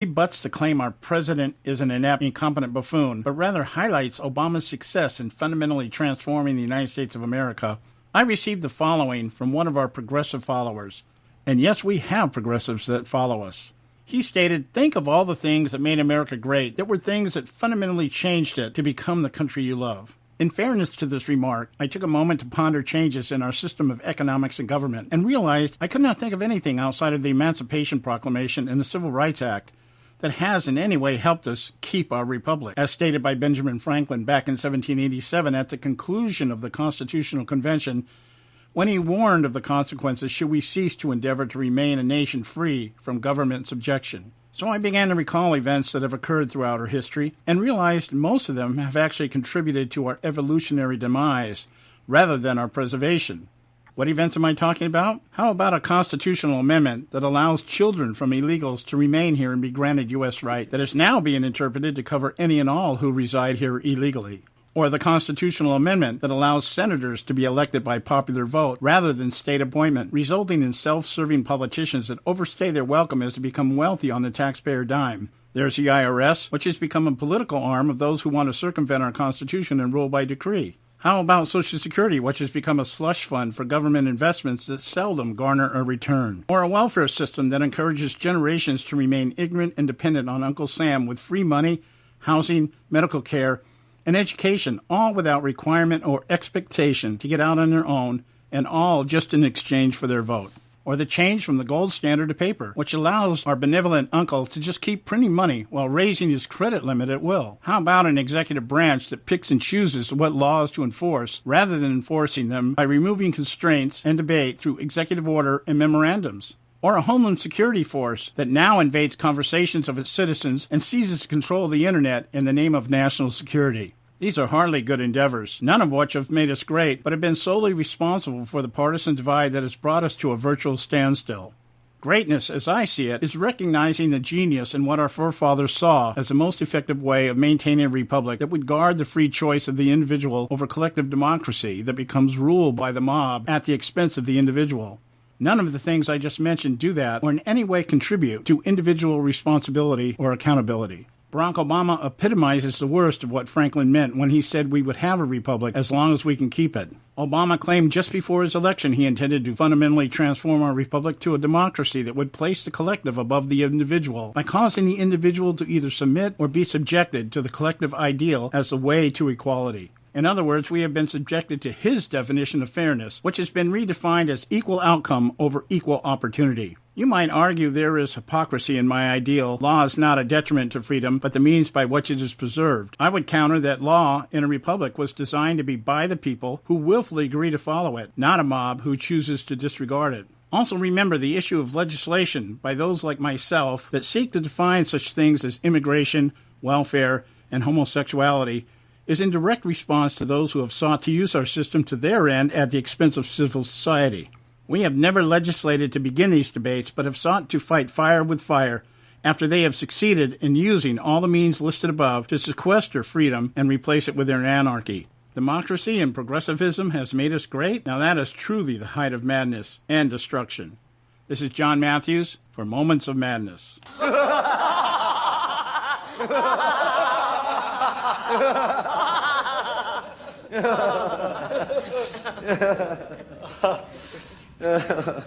rebuts the claim our president is an inept, incompetent buffoon, but rather highlights Obama's success in fundamentally transforming the United States of America, I received the following from one of our progressive followers. And yes, we have progressives that follow us. He stated, "Think of all the things that made America great, that were things that fundamentally changed it to become the country you love." In fairness to this remark, I took a moment to ponder changes in our system of economics and government and realized I could not think of anything outside of the Emancipation Proclamation and the Civil Rights Act that has in any way helped us keep our republic. As stated by Benjamin Franklin back in 1787 at the conclusion of the Constitutional Convention, when he warned of the consequences should we cease to endeavor to remain a nation free from government subjection. So I began to recall events that have occurred throughout our history and realized most of them have actually contributed to our evolutionary demise rather than our preservation. What events am I talking about? How about a constitutional amendment that allows children from illegals to remain here and be granted U.S. right that is now being interpreted to cover any and all who reside here illegally? Or the constitutional amendment that allows senators to be elected by popular vote rather than state appointment, resulting in self-serving politicians that overstay their welcome as they become wealthy on the taxpayer dime. There's the IRS, which has become a political arm of those who want to circumvent our Constitution and rule by decree. How about Social Security, which has become a slush fund for government investments that seldom garner a return? Or a welfare system that encourages generations to remain ignorant and dependent on Uncle Sam with free money, housing, medical care, and education, all without requirement or expectation to get out on their own, and all just in exchange for their vote. Or the change from the gold standard to paper, which allows our benevolent uncle to just keep printing money while raising his credit limit at will. How about an executive branch that picks and chooses what laws to enforce rather than enforcing them by removing constraints and debate through executive order and memorandums? Or a Homeland Security force that now invades conversations of its citizens and seizes control of the internet in the name of national security. These are hardly good endeavors, none of which have made us great, but have been solely responsible for the partisan divide that has brought us to a virtual standstill. Greatness, as I see it, is recognizing the genius in what our forefathers saw as the most effective way of maintaining a republic that would guard the free choice of the individual over collective democracy that becomes ruled by the mob at the expense of the individual. None of the things I just mentioned do that or in any way contribute to individual responsibility or accountability. Barack Obama epitomizes the worst of what Franklin meant when he said we would have a republic as long as we can keep it. Obama claimed just before his election he intended to fundamentally transform our republic to a democracy that would place the collective above the individual by causing the individual to either submit or be subjected to the collective ideal as the way to equality. In other words, we have been subjected to his definition of fairness, which has been redefined as equal outcome over equal opportunity. You might argue there is hypocrisy in my ideal. Law is not a detriment to freedom, but the means by which it is preserved. I would counter that law in a republic was designed to be by the people who willfully agree to follow it, not a mob who chooses to disregard it. Also remember the issue of legislation by those like myself that seek to define such things as immigration, welfare, and homosexuality is in direct response to those who have sought to use our system to their end at the expense of civil society. We have never legislated to begin these debates, but have sought to fight fire with fire after they have succeeded in using all the means listed above to sequester freedom and replace it with their anarchy. Democracy and progressivism has made us great. Now that is truly the height of madness and destruction. This is John Matthews for Moments of Madness. Okay,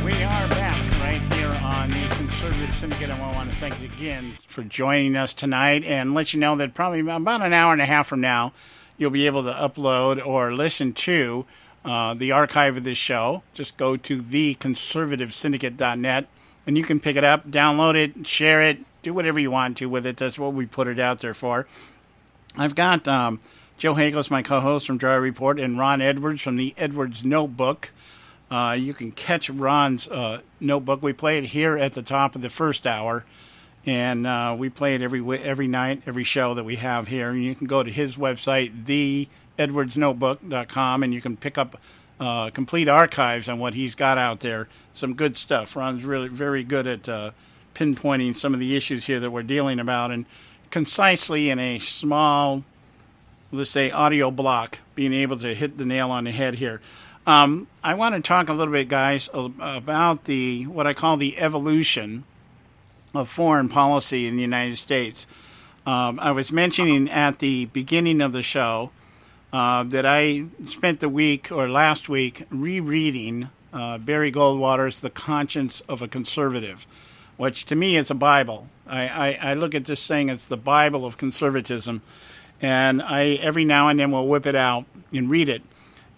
we are back right here on the Conservative Syndicate, and I want to thank you again for joining us tonight and let you know that probably about an hour and a half from now, you'll be able to upload or listen to the archive of this show. Just go to theconservativesyndicate.net and you can pick it up, download it, share it, do whatever you want to with it. That's what we put it out there for. I've got Joe Hakos, my co-host from Dry Report, and Ron Edwards from the Edwards Notebook. You can catch Ron's notebook. We play it here at the top of the first hour, and we play it every night, every show that we have here. And you can go to his website, theedwardsnotebook.com, and you can pick up complete archives on what he's got out there. Some good stuff. Ron's really very good at pinpointing some of the issues here that we're dealing about, and concisely in a small let's say, audio block, being able to hit the nail on the head here. I want to talk a little bit, guys, about what I call the evolution of foreign policy in the United States. I was mentioning at the beginning of the show that I spent the week or last week rereading Barry Goldwater's The Conscience of a Conservative, which to me is a Bible. I look at this thing as the Bible of conservatism, and I every now and then will whip it out and read it.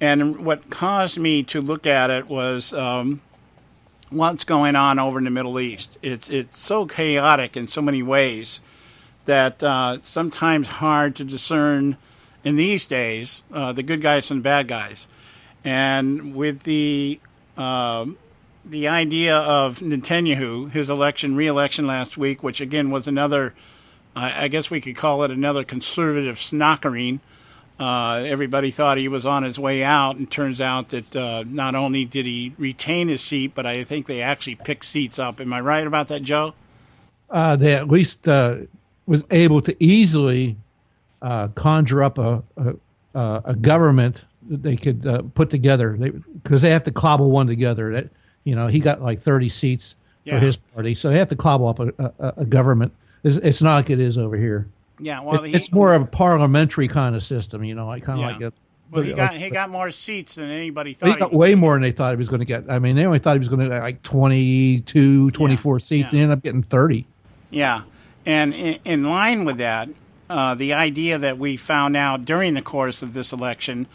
And what caused me to look at it was what's going on over in the Middle East. It's so chaotic in so many ways that sometimes hard to discern in these days the good guys from the bad guys. And with the idea of Netanyahu, his re-election last week, which again was another, I guess we could call it another conservative snockering. Everybody thought he was on his way out, and turns out that not only did he retain his seat, but I think they actually picked seats up. Am I right about that, Joe? They at least was able to easily conjure up a government that they could put together, because they have to cobble one together. That he got like 30 seats for his party, so they have to cobble up a government. It's not like it is over here. Yeah, well, it's more of a parliamentary kind of system, like kind of like it. Well, he got more seats than anybody thought. He got way more than they thought he was going to get. I mean, they only thought he was going to get like 22, 24 seats, and he ended up getting 30. Yeah, and in line with that, the idea that we found out during the course of this election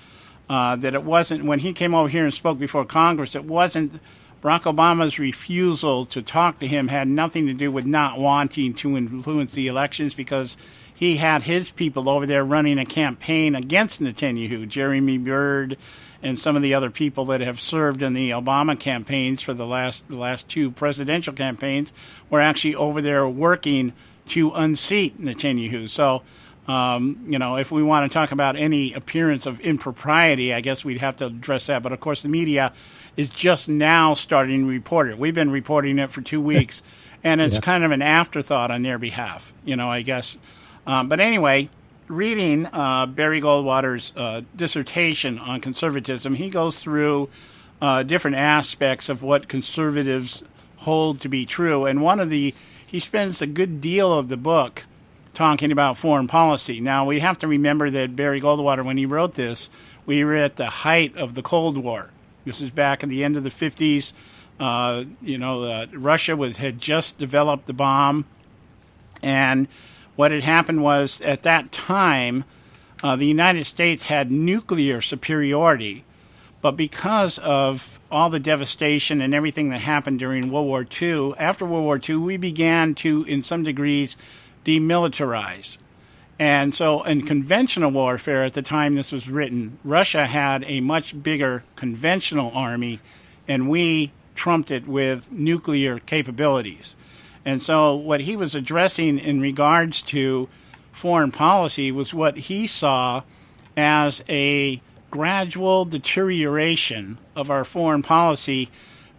that it wasn't, when he came over here and spoke before Congress, it wasn't Barack Obama's refusal to talk to him had nothing to do with not wanting to influence the elections, because he had his people over there running a campaign against Netanyahu, Jeremy Byrd, and some of the other people that have served in the Obama campaigns for the last two presidential campaigns were actually over there working to unseat Netanyahu. So, if we want to talk about any appearance of impropriety, I guess we'd have to address that. But, of course, the media is just now starting to report it. We've been reporting it for 2 weeks, and it's kind of an afterthought on their behalf, I guess. But anyway, reading Barry Goldwater's dissertation on conservatism, he goes through different aspects of what conservatives hold to be true. And he spends a good deal of the book talking about foreign policy. Now, we have to remember that Barry Goldwater, when he wrote this, we were at the height of the Cold War. This is back at the end of the 50s. Russia had just developed the bomb. And what had happened was, at that time, the United States had nuclear superiority. But because of all the devastation and everything that happened during World War II, after World War II, we began to, in some degrees, demilitarize. And so in conventional warfare at the time this was written, Russia had a much bigger conventional army, and we trumped it with nuclear capabilities. And so what he was addressing in regards to foreign policy was what he saw as a gradual deterioration of our foreign policy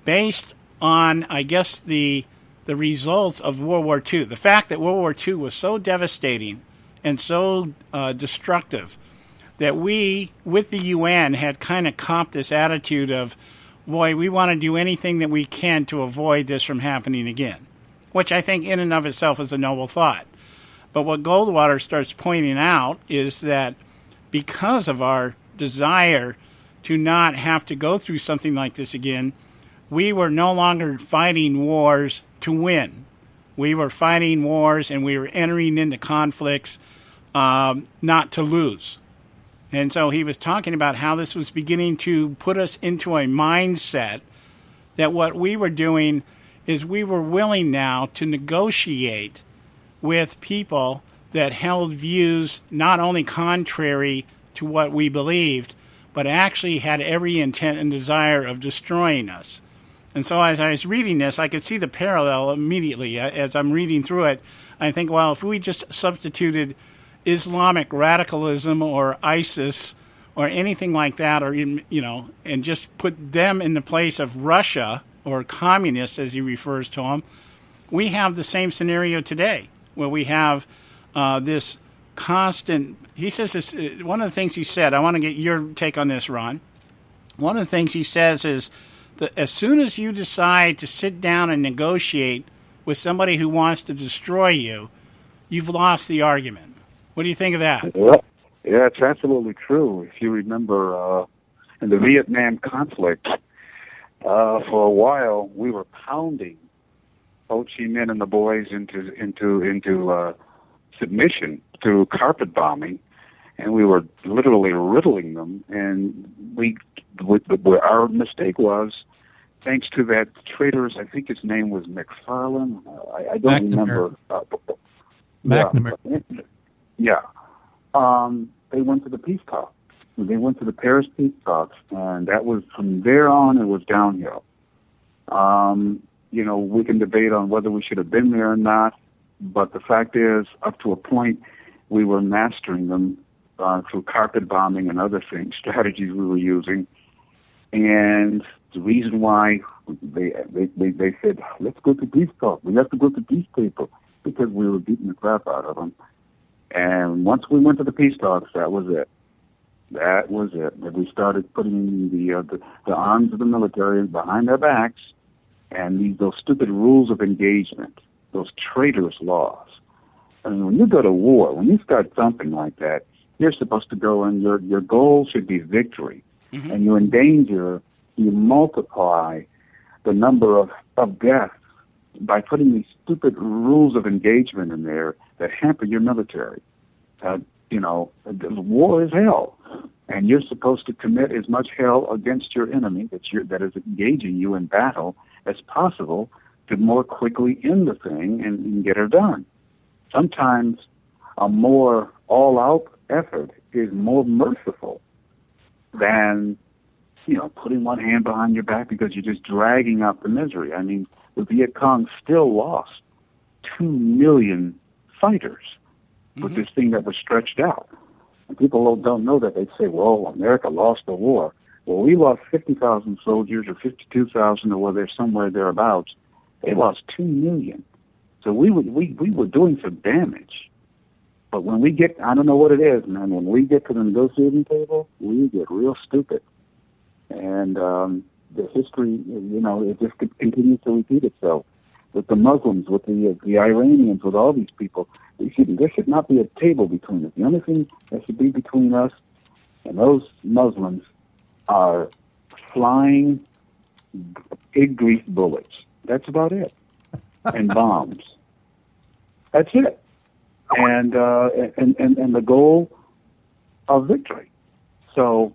based on, I guess, the results of World War II. The fact that World War II was so devastating and so destructive that we, with the UN, had kind of copped this attitude of, boy, we want to do anything that we can to avoid this from happening again, which I think in and of itself is a noble thought. But what Goldwater starts pointing out is that because of our desire to not have to go through something like this again, we were no longer fighting wars to win. We were fighting wars and we were entering into conflicts not to lose. And so he was talking about how this was beginning to put us into a mindset that what we were doing is we were willing now to negotiate with people that held views not only contrary to what we believed, but actually had every intent and desire of destroying us. And so as I was reading this, I could see the parallel immediately. As I'm reading through it, I think, well, if we just substituted Islamic radicalism or ISIS or anything like that, or and just put them in the place of Russia or communists, as he refers to them, we have the same scenario today, where we have this constant he says this, one of the things he said, I want to get your take on this, Ron. One of the things he says is that as soon as you decide to sit down and negotiate with somebody who wants to destroy you, you've lost the argument. What do you think of that? Yeah, it's absolutely true. If you remember in the Vietnam conflict, for a while we were pounding Ho Chi Minh and the boys into submission through carpet bombing, and we were literally riddling them. And our mistake was, thanks to that traitor's, I think his name was McFarlane. I don't remember. McNamara. Yeah. They went to the peace talks. They went to the Paris peace talks, and that was, from there on, it was downhill. We can debate on whether we should have been there or not, but the fact is, up to a point, we were mastering them through carpet bombing and other things, strategies we were using. And the reason why they said, let's go to peace talk. We have to go to peace people, because we were beating the crap out of them. And once we went to the peace talks, that was it. That was it. That we started putting the arms of the military behind their backs, and those stupid rules of engagement, those traitorous laws. I mean, when you go to war, when you start something like that, you're supposed to go, and your goal should be victory. Mm-hmm. And you multiply the number of deaths by putting these stupid rules of engagement in there that hamper your military. War is hell, and you're supposed to commit as much hell against your enemy that is engaging you in battle as possible to more quickly end the thing and get it done. Sometimes a more all-out effort is more merciful than putting one hand behind your back because you're just dragging out the misery. I mean, the Viet Cong still lost 2 million fighters with this thing that was stretched out. And people don't know that. They say, well, America lost the war. Well, we lost 50,000 soldiers or 52,000 or they're somewhere thereabouts. They lost 2 million. So we were doing some damage. But when we get, I don't know what it is, man, when we get to the negotiating table, we get real stupid. And the history, it just continues to repeat itself. With the Muslims, with the Iranians, with all these people, there should not be a table between us. The only thing that should be between us and those Muslims are flying pig grease bullets. That's about it. And bombs. That's it. And the goal of victory. So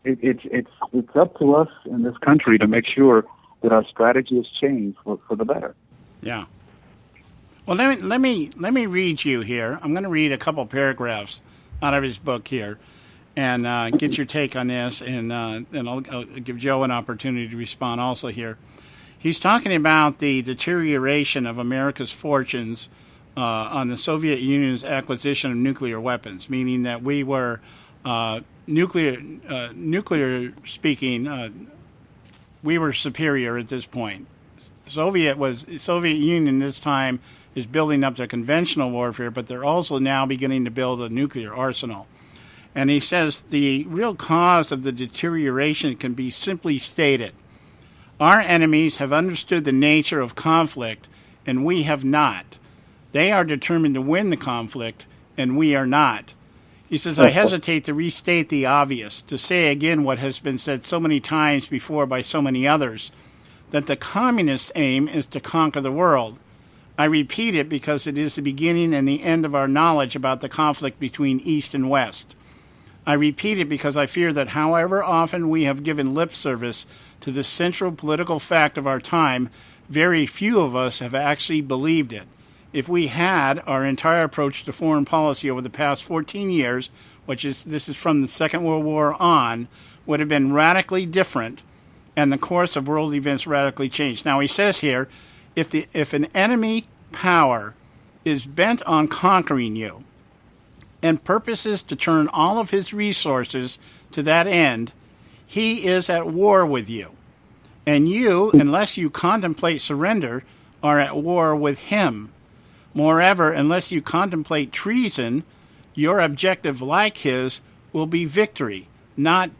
it's up to us in this country to make sure that our strategy is changed for the better. Yeah. Well, let me read you here. I'm going to read a couple paragraphs out of his book here, and get your take on this, and I'll give Joe an opportunity to respond also here. He's talking about the deterioration of America's fortunes on the Soviet Union's acquisition of nuclear weapons, meaning that we were nuclear speaking, we were superior at this point. Soviet Union this time is building up their conventional warfare, but they're also now beginning to build a nuclear arsenal. And he says the real cause of the deterioration can be simply stated. Our enemies have understood the nature of conflict, and we have not. They are determined to win the conflict, and we are not. He says, I hesitate to restate the obvious, to say again what has been said so many times before by so many others, that the communist aim is to conquer the world. I repeat it because it is the beginning and the end of our knowledge about the conflict between East and West. I repeat it because I fear that however often we have given lip service to the central political fact of our time, very few of us have actually believed it. If we had, our entire approach to foreign policy over the past 14 years, this is from the Second World War on, would have been radically different, and the course of world events radically changed. Now he says here, if an enemy power is bent on conquering you and purposes to turn all of his resources to that end, he is at war with you. And you, unless you contemplate surrender, are at war with him. Moreover, unless you contemplate treason, Your objective, like his, will be victory, not